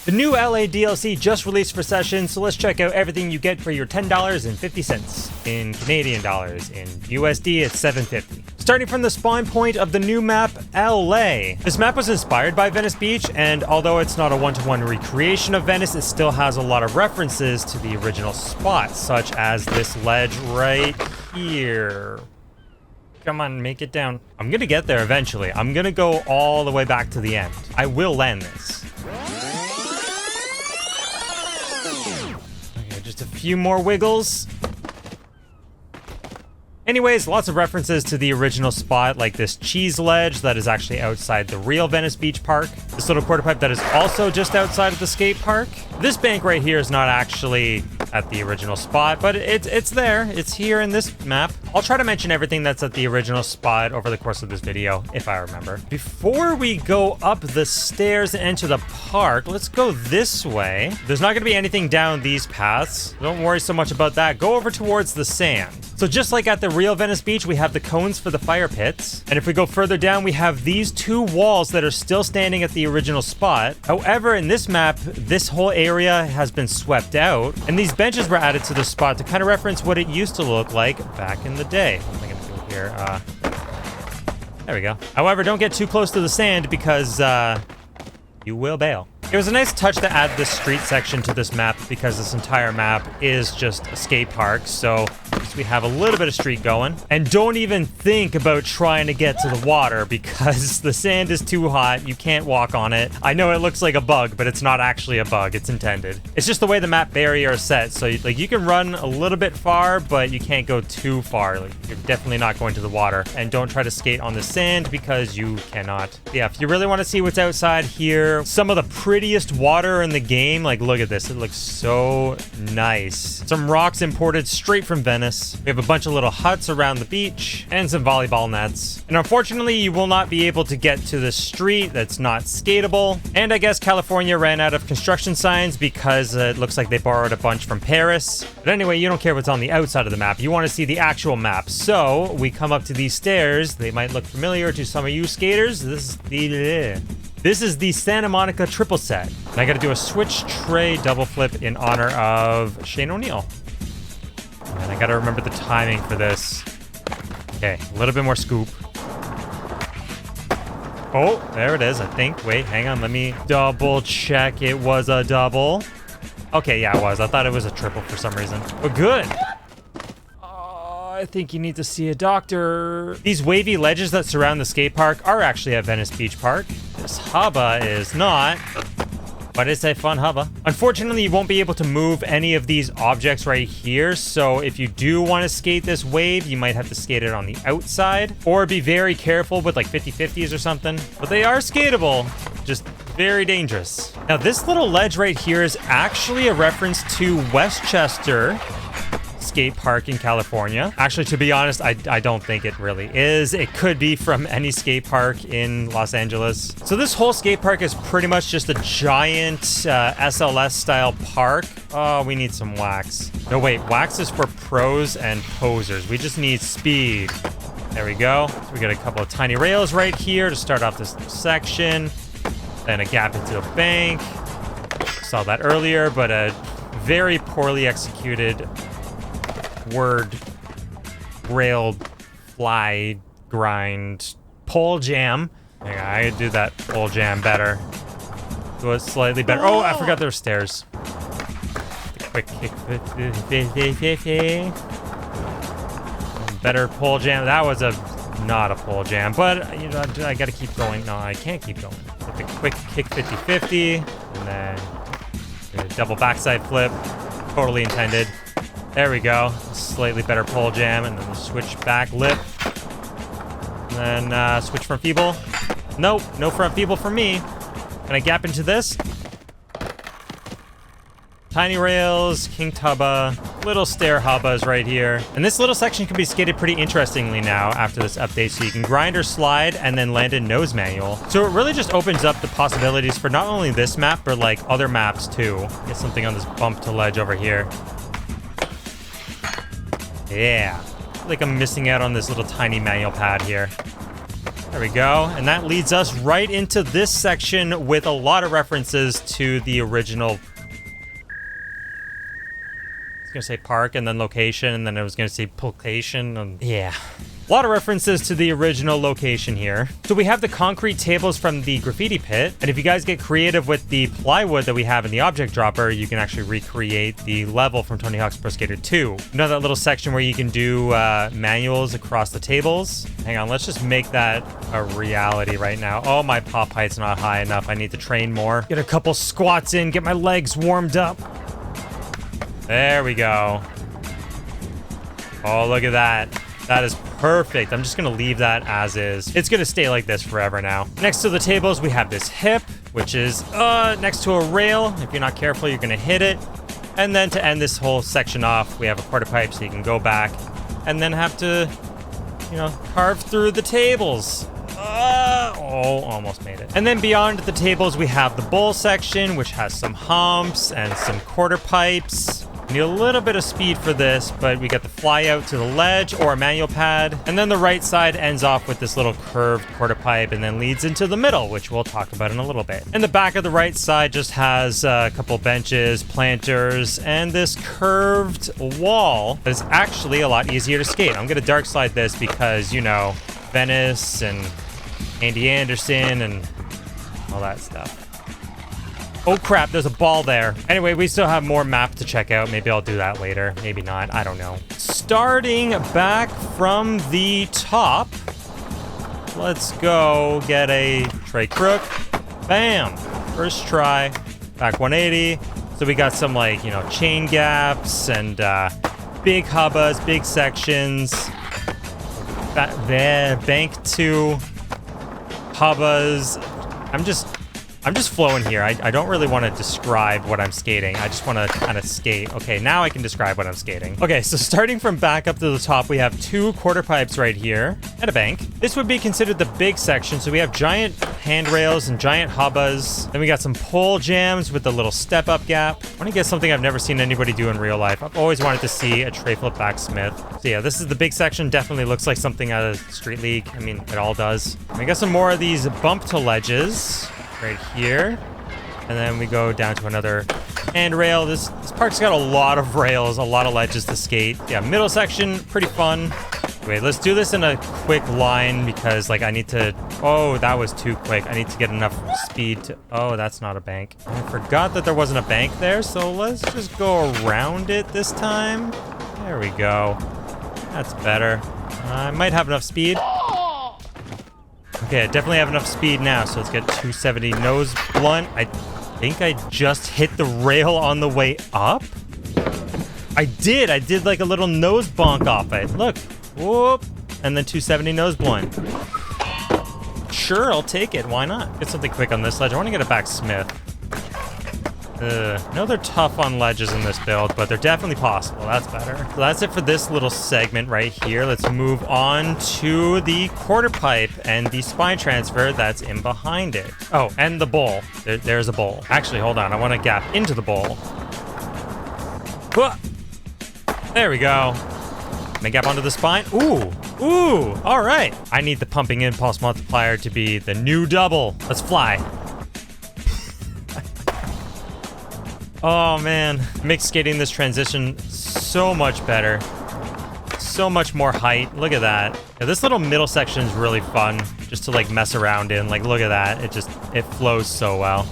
The new LA DLC just released for Session, so let's check out everything you get for your $10.50 in Canadian dollars. In USD, it's $7.50. Starting from the spawn point of the new map, LA. This map was inspired by Venice Beach, and although it's not a one-to-one recreation of Venice, it still has a lot of references to the original spot, such as this ledge right here. Come on, make it down. I'm gonna get there eventually. I'm gonna go all the way back to the end. I will land this. Okay, just a few more wiggles. Anyways, lots of references to the original spot, like this cheese ledge that is actually outside the real Venice Beach Park. This little quarter pipe that is also just outside of the skate park. This bank right here is not actually at the original spot, but it's there. It's here in this map. I'll try to mention everything that's at the original spot over the course of this video, if I remember. Before we go up the stairs and enter the park, let's go this way. There's not going to be anything down these paths. Don't worry so much about that. Go over towards the sand. So just like at the real Venice Beach, we have the cones for the fire pits. And if we go further down, we have these two walls that are still standing at the original spot. However, in this map, this whole area has been swept out, and these benches were added to the spot to kind of reference what it used to look like back in the day. What am I gonna do here? There we go. However, don't get too close to the sand because you will bail. It was a nice touch to add this street section to this map because this entire map is just a skate park, so we have a little bit of street going. And don't even think about trying to get to the water because the sand is too hot. You can't walk on it. I know it looks like a bug, but it's not actually a bug. It's intended. It's just the way the map barrier is set. So like you can run a little bit far, but you can't go too far. Like, you're definitely not going to the water. And don't try to skate on the sand because you cannot. Yeah, if you really want to see what's outside here, some of the prettiest water in the game. Like, look at this. It looks so nice. Some rocks imported straight from Venice. We have a bunch of little huts around the beach and some volleyball nets. And unfortunately, you will not be able to get to the street that's not skatable. And I guess California ran out of construction signs because it looks like they borrowed a bunch from Paris. But anyway, you don't care what's on the outside of the map. You want to see the actual map. So we come up to these stairs. They might look familiar to some of you skaters. This is the Santa Monica triple set. And I got to do a switch tray double flip in honor of Shane O'Neill. And I gotta remember the timing for this. Okay, a little bit more scoop. Oh, there it is, I think. Wait, hang on, let me double check. It was a double. Okay, yeah, it was. I thought it was a triple for some reason. But good. Oh, I think you need to see a doctor. These wavy ledges that surround the skate park are actually at Venice Beach Park. This hubba is not. But it's a fun hubba. Unfortunately, you won't be able to move any of these objects right here. So if you do want to skate this wave, you might have to skate it on the outside. Or be very careful with like 50-50s or something. But they are skatable, just very dangerous. Now this little ledge right here is actually a reference to Westchester skate park in California. Actually, to be honest, I don't think it really is. It could be from any skate park in Los Angeles. So this whole skate park is pretty much just a giant SLS style park. Oh, we need some wax. No, wait, wax is for pros and posers. We just need speed. There we go. So we got a couple of tiny rails right here to start off this section. Then a gap into a bank. Saw that earlier, but a very poorly executed word rail fly grind pole jam. Hang on, I could do that pole jam better. Do it slightly better. Oh, I forgot there were stairs. The quick kick. Better pole jam. That was not a pole jam, but you know, I gotta keep going. No, I can't keep going. With the quick kick 50-50, and then a double backside flip. Totally intended. There we go. Slightly better pole jam, and then we'll switch back lip. And then switch front feeble. Nope, no front feeble for me. Can I gap into this? Tiny rails, king hubba, little stair hubbas right here. And this little section can be skated pretty interestingly now after this update, so you can grind or slide and then land in nose manual. So it really just opens up the possibilities for not only this map, but like other maps too. Get something on this bump to ledge over here. Yeah. Like I'm missing out on this little tiny manual pad here. There we go. And that leads us right into this section with a lot of references to the original. I was going to say park and then location, and then I was going to say location. And yeah. A lot of references to the original location here. So we have the concrete tables from the graffiti pit. And if you guys get creative with the plywood that we have in the object dropper, you can actually recreate the level from Tony Hawk's Pro Skater 2. You know that little section where you can do manuals across the tables? Hang on, let's just make that a reality right now. Oh, my pop height's not high enough. I need to train more. Get a couple squats in, get my legs warmed up. There we go. Oh, look at that. That is perfect. I'm just going to leave that as is. It's going to stay like this forever now. Next to the tables, we have this hip, which is next to a rail. If you're not careful, you're going to hit it. And then to end this whole section off, we have a quarter pipe so you can go back and then have to, you know, carve through the tables. Oh, almost made it. And then beyond the tables, we have the bowl section, which has some humps and some quarter pipes. Need a little bit of speed for this, but we got the fly out to the ledge or a manual pad. And then the right side ends off with this little curved quarter pipe and then leads into the middle, which we'll talk about in a little bit. And the back of the right side just has a couple benches, planters, and this curved wall that is actually a lot easier to skate. I'm going to dark slide this because, you know, Venice and Andy Anderson and all that stuff. Oh crap, there's a ball there. Anyway, we still have more map to check out. Maybe I'll do that later. Maybe not. I don't know. Starting back from the top, let's go get a tray crook. Bam! First try. Back 180. So we got some, like, you know, chain gaps and big hubbas, big sections. Bank 2. Hubbas. I'm just flowing here. I don't really want to describe what I'm skating. I just want to kind of skate. Okay, now I can describe what I'm skating. Okay, so starting from back up to the top, we have 2 quarter pipes right here and a bank. This would be considered the big section. So we have giant handrails and giant hubbas. Then we got some pole jams with the little step-up gap. I want to get something I've never seen anybody do in real life. I've always wanted to see a tray flip backsmith. So yeah, this is the big section. Definitely looks like something out of Street League. I mean, it all does. We got some more of these bump to ledges right here, and then we go down to another handrail. This park's got a lot of rails, a lot of ledges to skate. Yeah, middle section, pretty fun. Wait, let's do this in a quick line because, like, I need to... Oh, that was too quick. I need to get enough speed to... Oh, that's not a bank. I forgot that there wasn't a bank there, so let's just go around it this time. There we go. That's better. I might have enough speed. Okay, I definitely have enough speed now, so let's get 270 nose blunt. I think I just hit the rail on the way up. I did like a little nose bonk off it. Look, whoop, and then 270 nose blunt. Sure, I'll take it. Why not? Get something quick on this ledge. I want to get a backsmith. I know they're tough on ledges in this build, but they're definitely possible. That's better. So that's it for this little segment right here. Let's move on to the quarter pipe and the spine transfer that's in behind it. Oh, and the bowl. There's a bowl. Actually, hold on. I want to gap into the bowl. There we go. Can I gap onto the spine? Ooh, all right. I need the pumping impulse multiplier to be the new double. Let's fly. Oh man, makes skating this transition so much better. So much more height. Look at that. Yeah, this little middle section is really fun just to, like, mess around in. Like, look at that. It flows so well.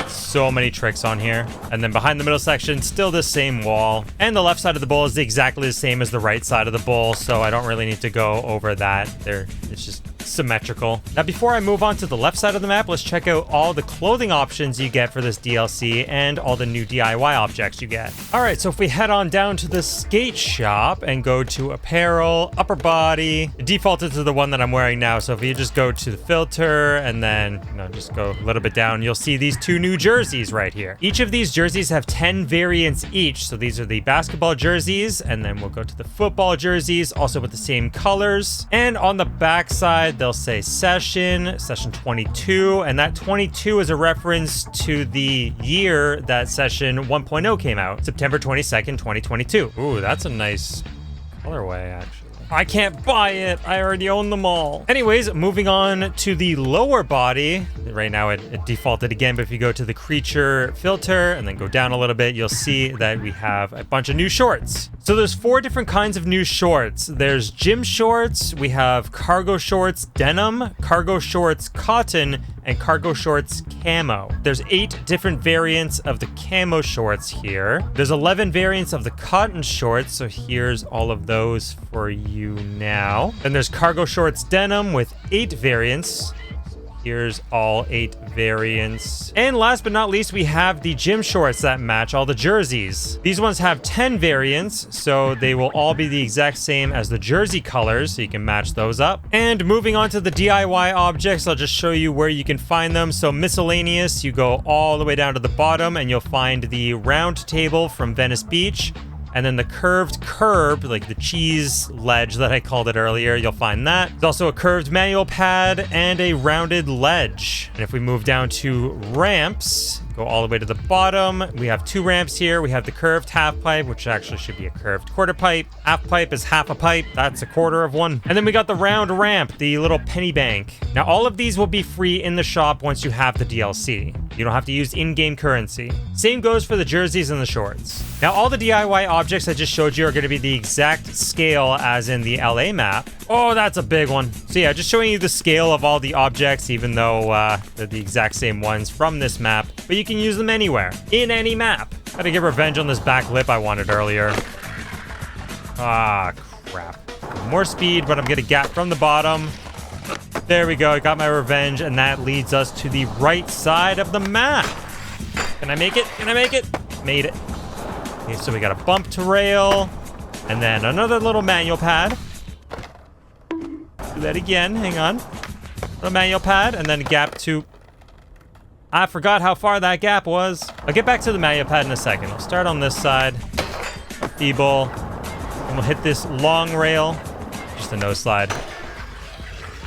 So many tricks on here. And then behind the middle section, still the same wall. And the left side of the bowl is exactly the same as the right side of the bowl, so I don't really need to go over that. It's just symmetrical. Now, before I move on to the left side of the map, let's check out all the clothing options you get for this DLC and all the new DIY objects you get. All right, so if we head on down to the skate shop and go to apparel, upper body, defaulted to the one that I'm wearing now. So if you just go to the filter and then, you know, just go a little bit down, you'll see these 2 new jerseys right here. Each of these jerseys have 10 variants each. So these are the basketball jerseys, and then we'll go to the football jerseys, also with the same colors. And on the back side, they'll say session 22, and that 22 is a reference to the year that session 1.0 came out, September 22nd, 2022. Ooh, that's a nice colorway, actually. I can't buy it. I already own them all. Anyways, moving on to the lower body. Right now it defaulted again, but if you go to the creature filter and then go down a little bit, you'll see that we have a bunch of new shorts. So there's 4 different kinds of new shorts. There's gym shorts, we have cargo shorts denim, cargo shorts cotton, and cargo shorts camo. There's 8 different variants of the camo shorts here. There's 11 variants of the cotton shorts, so here's all of those for you now. Then there's cargo shorts denim with 8 variants. Here's all 8 variants. And last but not least, we have the gym shorts that match all the jerseys. These ones have 10 variants, so they will all be the exact same as the jersey colors, so you can match those up. And moving on to the DIY objects, I'll just show you where you can find them. So miscellaneous, you go all the way down to the bottom and you'll find the round table from Venice Beach. And then the curved curb, like the cheese ledge that I called it earlier, you'll find that. There's also a curved manual pad and a rounded ledge. And if we move down to ramps, go all the way to the bottom, we have 2 ramps here. We have the curved half pipe, which actually should be a curved quarter pipe. Half pipe is half a pipe. That's a quarter of one. And then we got the round ramp, the little penny bank. Now, all of these will be free in the shop once you have the DLC. You don't have to use in-game currency. Same goes for the jerseys and the shorts. Now, all the DIY objects I just showed you are going to be the exact scale as in the LA map. Oh, that's a big one. So yeah, just showing you the scale of all the objects, even though they're the exact same ones from this map. But you can use them anywhere, in any map. Gotta get revenge on this back lip I wanted earlier. Ah, crap. More speed, but I'm gonna gap from the bottom. There we go, I got my revenge, and that leads us to the right side of the map. Can I make it? Can I make it? Made it. Okay, so we got a bump to rail, and then another little manual pad. Do that again, hang on. Little manual pad, and then a gap to... I forgot how far that gap was. I'll get back to the manual pad in a second. I'll start on this side. Feeble. And we'll hit this long rail. Just a nose slide.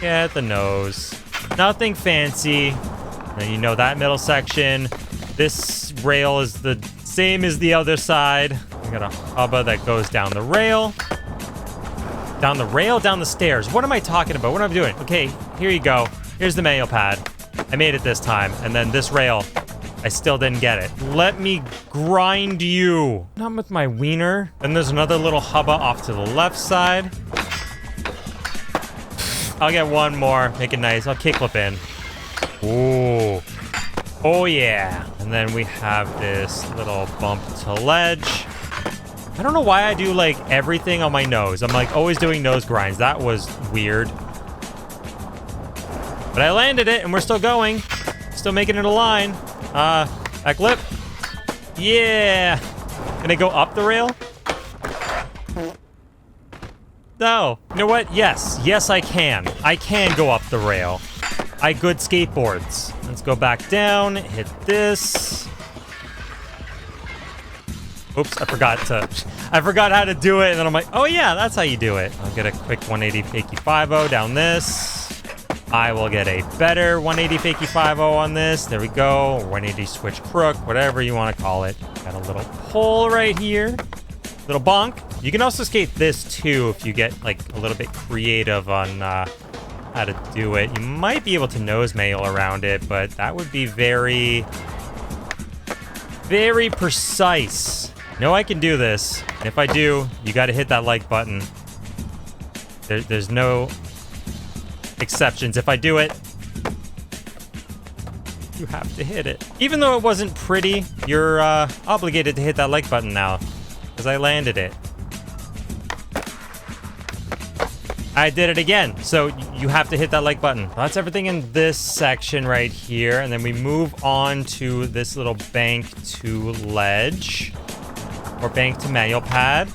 Get the nose. Nothing fancy. And then you know that middle section. This rail is the same as the other side. We got a hubba that goes down the rail. Down the rail, down the stairs. What am I talking about? What am I doing? Okay, here you go. Here's the manual pad. I made it this time. And then this rail, I still didn't get it. Let me grind you. Not with my wiener. Then there's another little hubba off to the left side. I'll get one more. Make it nice. I'll kickflip in. Ooh. Oh, yeah. And then we have this little bump to ledge. I don't know why I do, like, everything on my nose. I'm, like, always doing nose grinds. That was weird. But I landed it, and we're still going. Still making it a line. Back lip. Yeah. Can I go up the rail? No. You know what? Yes. Yes, I can. I can go up the rail. I good skateboards. Let's go back down. Hit this. Oops, I forgot how to do it, and then I'm like, oh yeah, that's how you do it. I'll get a quick 180 fakie 5-0 down this. I will get a better 180 fakie 5-0 on this. There we go. 180 switch crook, whatever you want to call it. Got a little pull right here. Little bonk. You can also skate this too if you get like a little bit creative on how to do it. You might be able to nose mail around it, but that would be very, very precise. No, I can do this. And if I do, you got to hit that like button. There's no exceptions. If I do it, you have to hit it. Even though it wasn't pretty, you're obligated to hit that like button now, because I landed it. I did it again, so you have to hit that like button. That's everything in this section right here, and then we move on to this little bank to ledge, or bank to manual pad.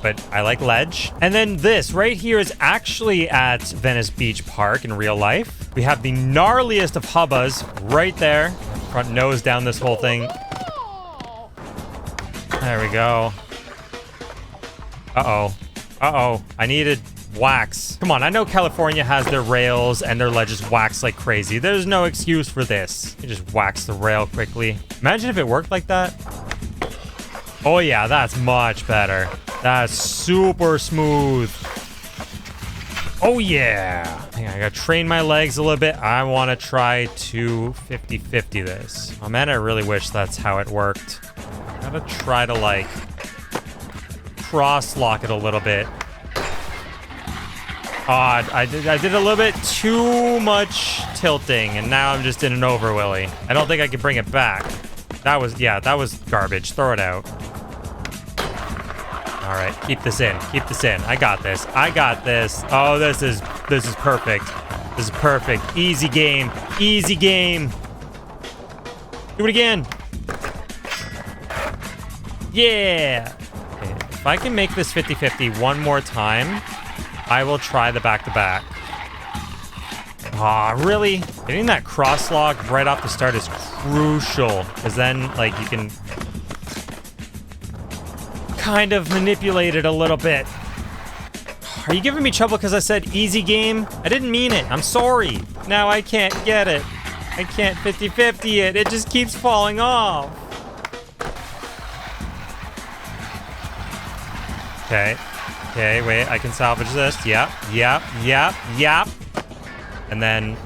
But I like ledge. And then this right here is actually at Venice Beach Park in real life. We have the gnarliest of hubbas right there. Front nose down this whole thing. There we go. Uh-oh. Uh-oh. I needed wax. Come on, I know California has their rails and their ledges waxed like crazy. There's no excuse for this. You just wax the rail quickly. Imagine if it worked like that. Oh yeah, that's much better. That's super smooth. Oh yeah. Hang on, I gotta train my legs a little bit. I want to try to 50-50 this. Oh man, I really wish that's how it worked. Gotta try to like cross lock it a little bit. I did a little bit too much tilting, and now I'm just in an over willy. I don't think I can bring it back. That was garbage. Throw it out. All right, keep this in. Keep this in. I got this. I got this. Oh, this is perfect. This is perfect. Easy game. Easy game. Do it again. Yeah. Okay, if I can make this 50-50 one more time, I will try the back-to-back. Aw, really? Getting that cross lock right off the start is crucial, because then, like, you can kind of manipulate it a little bit. Are you giving me trouble because I said easy game? I didn't mean it. I'm sorry. Now I can't get it. I can't 50-50 it. It just keeps falling off. Okay. Okay, wait. I can salvage this. Yep. Yep. Yep. Yep. And then...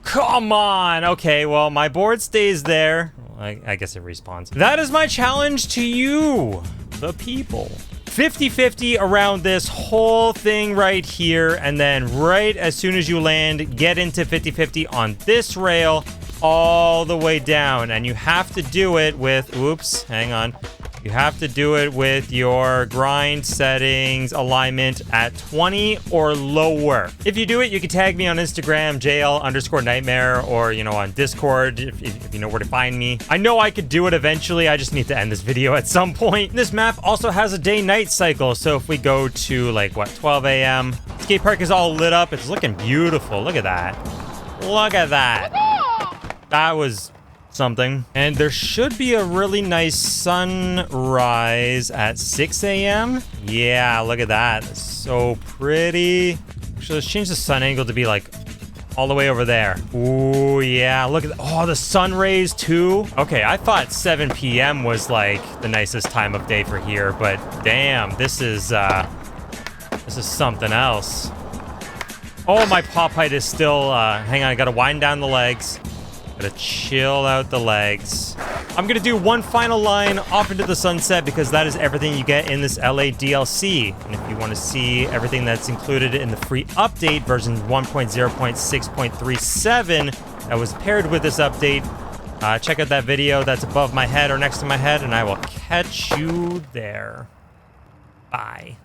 Come on! Okay, well, my board stays there. I guess it respawns. That is my challenge to you, the people. 50-50 around this whole thing right here, and then right as soon as you land, get into 50-50 on this rail all the way down. And you have to do it with... Oops, hang on. You have to do it with your grind settings alignment at 20 or lower. If you do it, you can tag me on Instagram, JL_nightmare, or, you know, on Discord, if you know where to find me. I know I could do it eventually. I just need to end this video at some point. This map also has a day-night cycle. So if we go to, like, what, 12 a.m., skate park is all lit up. It's looking beautiful. Look at that. Look at that. That was... something. And there should be a really nice sunrise at 6 a.m. Yeah, look at that. That's so pretty. Actually, let's change the sun angle to be like all the way over there. Ooh, yeah, look at that. Oh, the sun rays too. Okay, I thought 7 p.m. was like the nicest time of day for here, but damn, this is something else. Oh, my pop height is still, hang on, I gotta wind down the legs. Gotta chill out the legs. I'm gonna do one final line off into the sunset because that is everything you get in this LA DLC. And if you want to see everything that's included in the free update, version 1.0.6.37, that was paired with this update, check out that video that's above my head or next to my head, and I will catch you there. Bye.